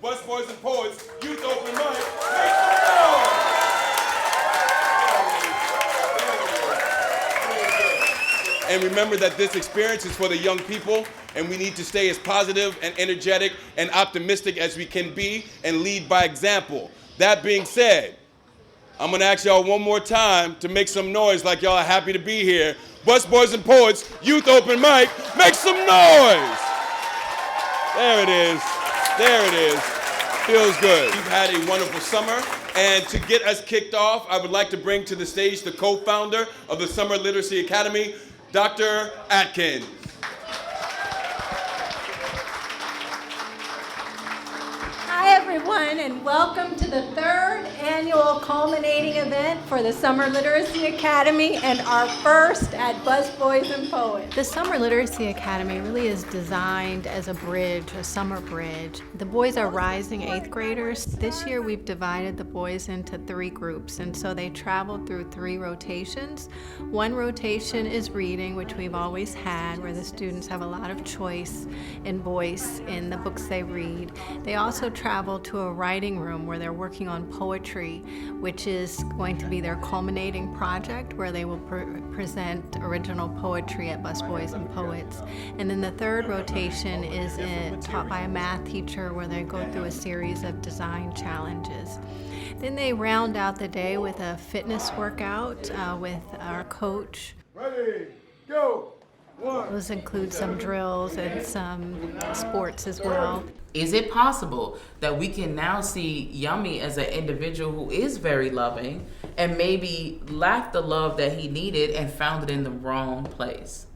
Busboys and Poets Youth Open Mic. Make some noise! And remember that this experience is for the young people, and we need to stay as positive and energetic and optimistic as we can be and lead by example. That being said, I'm gonna ask y'all one more time to make some noise like y'all are happy to be here. Busboys and Poets Youth Open Mic, make some noise! There it is, there it is. Feels good. We've had a wonderful summer, and to get us kicked off, I would like to bring to the stage the co-founder of the Summer Literacy Academy, Dr. Atkins. Hi everyone, and welcome to the third annual culminating event for the Summer Literacy Academy and our first at Busboys and Poets. The Summer Literacy Academy really is designed as a bridge, a summer bridge. The boys are rising 8th graders. This year we've divided the boys into 3 groups, and so they travel through 3 rotations. One rotation is reading, which we've always had, where the students have a lot of choice and voice in the books they read. They also travel to a writing room where they're working on poetry, which is going to be their culminating project, where they will present original poetry at Busboys and Poets. And then the third rotation is taught by a math teacher, where they go through a series of design challenges. Then they round out the day with a fitness workout with our coach. Ready, go! Those include some drills and some sports as well. Is it possible that we can now see Yummy as an individual who is very loving and maybe lacked the love that he needed and found it in the wrong place?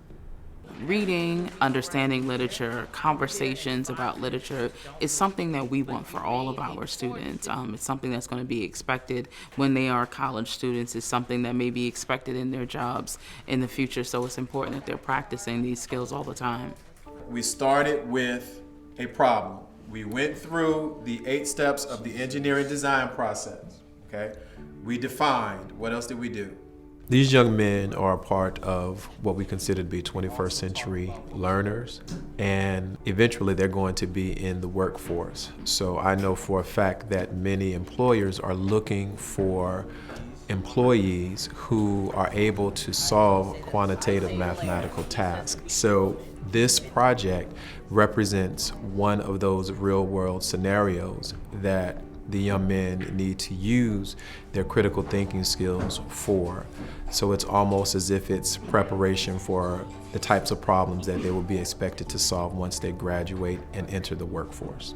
Reading, understanding literature, conversations about literature is something that we want for all of our students. It's something that's going to be expected when they are college students. It's something that may be expected in their jobs in the future. So it's important that they're practicing these skills all the time. We started with a problem. We went through the 8 steps of the engineering design process, okay? We defined. What else did we do? These young men are a part of what we consider to be 21st century learners, and eventually they're going to be in the workforce. So I know for a fact that many employers are looking for employees who are able to solve quantitative mathematical tasks. So this project represents one of those real-world scenarios that the young men need to use their critical thinking skills for. So it's almost as if it's preparation for the types of problems that they will be expected to solve once they graduate and enter the workforce.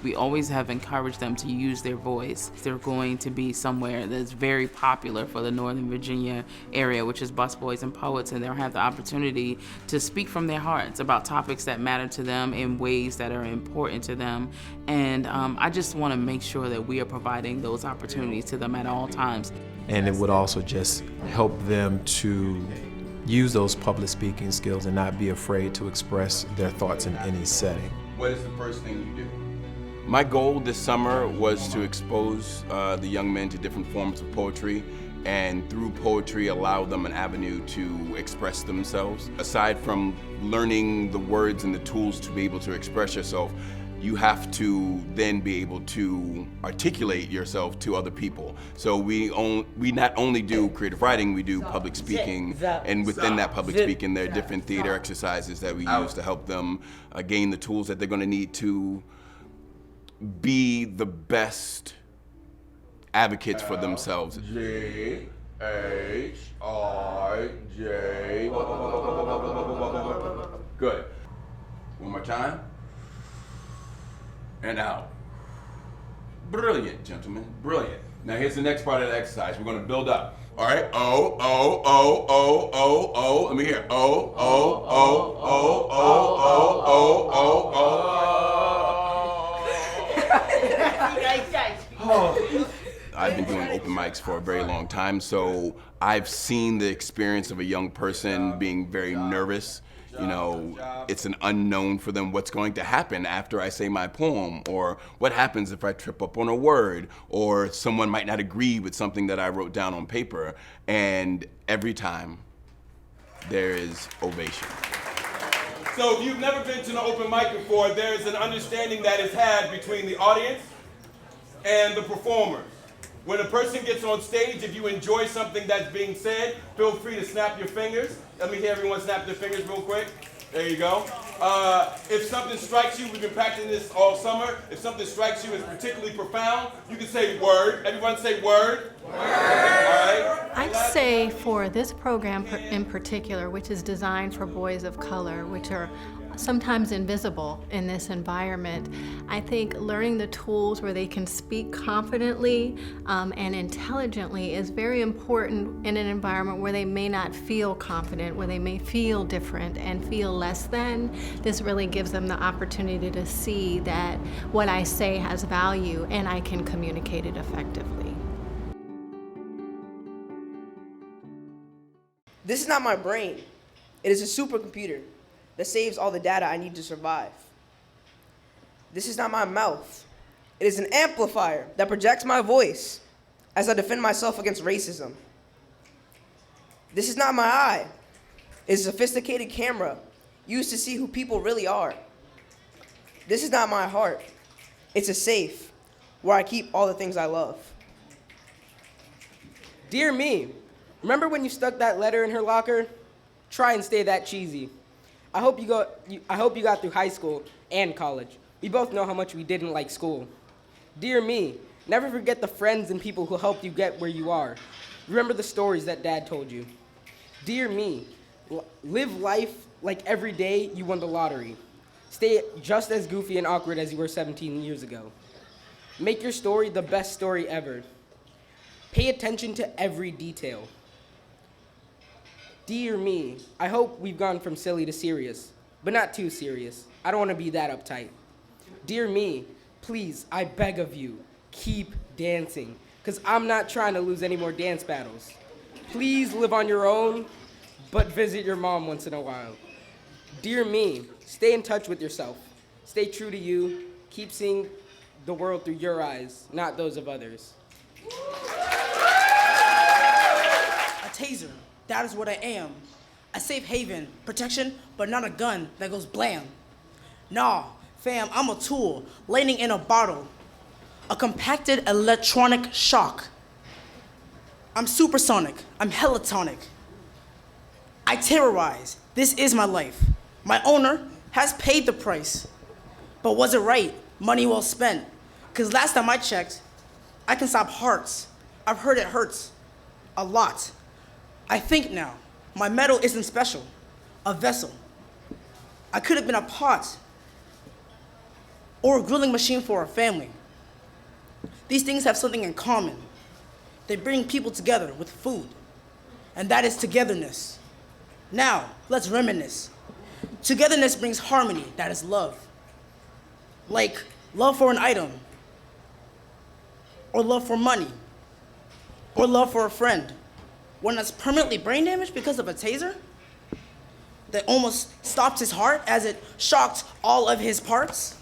We always have encouraged them to use their voice. They're going to be somewhere that's very popular for the Northern Virginia area, which is Busboys and Poets, and they'll have the opportunity to speak from their hearts about topics that matter to them in ways that are important to them. And I just want to make sure that we are providing those opportunities to them at all times. And it would also just help them to use those public speaking skills and not be afraid to express their thoughts in any setting. What is the first thing you do? My goal this summer was to expose the young men to different forms of poetry, and through poetry allow them an avenue to express themselves. Aside from learning the words and the tools to be able to express yourself, you have to then be able to articulate yourself to other people. So we not only do creative writing, we do public speaking, and within that public speaking there are different theater exercises that we use to help them gain the tools that they're going to need to be the best advocates for themselves. G-H-I-J. Good. One more time. And out. Brilliant, gentlemen, brilliant. Now here's the next part of the exercise. We're gonna build up. All right, O, O, O, O, O, O. Let me hear. O, O, O, O, O, O, O, O, O. I've been doing open mics for a very long time, so I've seen the experience of a young person being very nervous. You know, it's an unknown for them what's going to happen after I say my poem, or what happens if I trip up on a word, or someone might not agree with something that I wrote down on paper. And every time, there is ovation. So if you've never been to an open mic before, there's an understanding that is had between the audience and the performer. When a person gets on stage, if you enjoy something that's being said, feel free to snap your fingers. Let me hear everyone snap their fingers real quick. There you go. If something strikes you, we've been practicing this all summer. If something strikes you as particularly profound, you can say word. Everyone say word. Word. All right. I'd say for this program in particular, which is designed for boys of color, which are sometimes invisible in this environment, I think learning the tools where they can speak confidently and intelligently is very important in an environment where they may not feel confident, where they may feel different and feel less than. This really gives them the opportunity to see that what I say has value and I can communicate it effectively. This is not my brain. It is a supercomputer that saves all the data I need to survive. This is not my mouth. It is an amplifier that projects my voice as I defend myself against racism. This is not my eye. It is a sophisticated camera used to see who people really are. This is not my heart. It's a safe where I keep all the things I love. Dear me, remember when you stuck that letter in her locker? Try and stay that cheesy. I hope you got through high school and college. We both know how much we didn't like school. Dear me, never forget the friends and people who helped you get where you are. Remember the stories that Dad told you. Dear me, live life like every day you won the lottery. Stay just as goofy and awkward as you were 17 years ago. Make your story the best story ever. Pay attention to every detail. Dear me, I hope we've gone from silly to serious, but not too serious. I don't want to be that uptight. Dear me, please, I beg of you, keep dancing, because I'm not trying to lose any more dance battles. Please live on your own, but visit your mom once in a while. Dear me, stay in touch with yourself. Stay true to you. Keep seeing the world through your eyes, not those of others. A taser. That is what I am. A safe haven, protection, but not a gun that goes blam. Nah, fam, I'm a tool, laying in a bottle. A compacted electronic shock. I'm supersonic, I'm helatonic. I terrorize, this is my life. My owner has paid the price. But was it right? Money well spent. Cause last time I checked, I can stop hearts. I've heard it hurts a lot. I think now, my metal isn't special, a vessel. I could have been a pot or a grilling machine for a family. These things have something in common. They bring people together with food, and that is togetherness. Now, let's reminisce. Togetherness brings harmony, that is love. Like love for an item, or love for money, or love for a friend. One that's permanently brain damaged because of a taser that almost stopped his heart as it shocked all of his parts?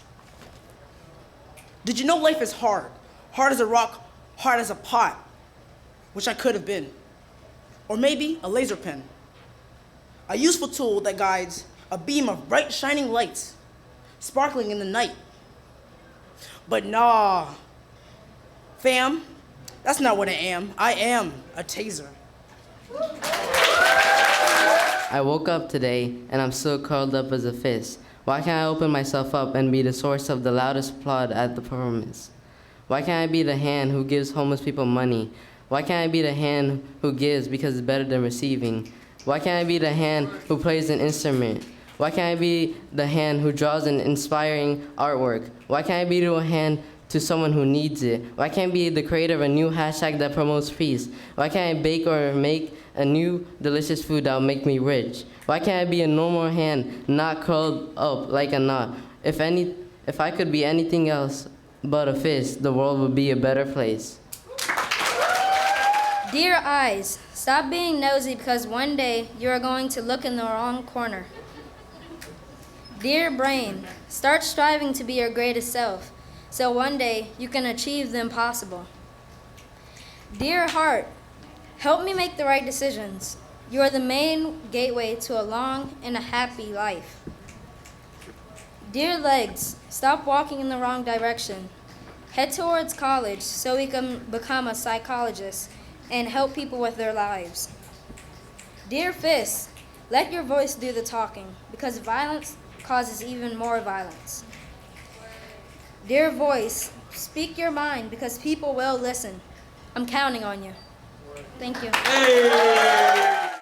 Did you know life is hard? Hard as a rock, hard as a pot, which I could have been. Or maybe a laser pen. A useful tool that guides a beam of bright shining lights, sparkling in the night. But nah, fam, that's not what I am. I am a taser. I woke up today and I'm still curled up as a fist. Why can't I open myself up and be the source of the loudest applaud at the performance? Why can't I be the hand who gives homeless people money? Why can't I be the hand who gives because it's better than receiving? Why can't I be the hand who plays an instrument? Why can't I be the hand who draws an inspiring artwork? Why can't I be the hand to someone who needs it? Why can't I be the creator of a new hashtag that promotes peace? Why can't I bake or make a new delicious food that'll make me rich? Why can't I be a normal hand, not curled up like a knot? If I could be anything else but a fist, the world would be a better place. Dear eyes, stop being nosy because one day you are going to look in the wrong corner. Dear brain, start striving to be your greatest self, so one day you can achieve the impossible. Dear heart, help me make the right decisions. You are the main gateway to a long and a happy life. Dear legs, stop walking in the wrong direction. Head towards college so we can become a psychologist and help people with their lives. Dear fists, let your voice do the talking because violence causes even more violence. Dear voice, speak your mind because people will listen. I'm counting on you. Thank you. Hey!